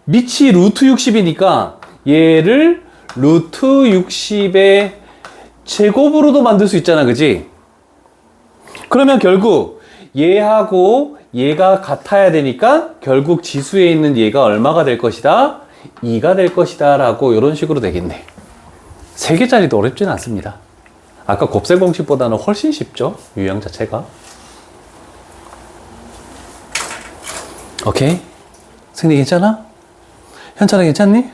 밑이 루트 60이니까 얘를 루트 60의 제곱으로도 만들 수 있잖아, 그지? 그러면 결국 얘하고 얘가 같아야 되니까 결국 지수에 있는 얘가 얼마가 될 것이다? 2가 될 것이다 라고 이런 식으로 되겠네. 3개짜리도 어렵지는 않습니다. 아까 곱셈 공식보다는 훨씬 쉽죠? 유형 자체가. 오케이. 승리 괜찮아? 현찬아 괜찮니?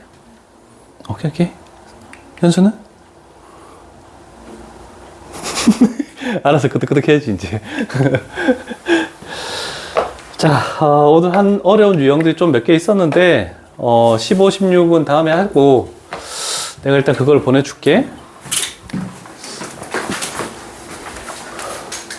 오케이. 현수는? 알아서 끄덕끄덕 해야지 이제. 자, 오늘 한 어려운 유형들이 좀 몇 개 있었는데 15, 16은 다음에 하고 내가 일단 그걸 보내줄게.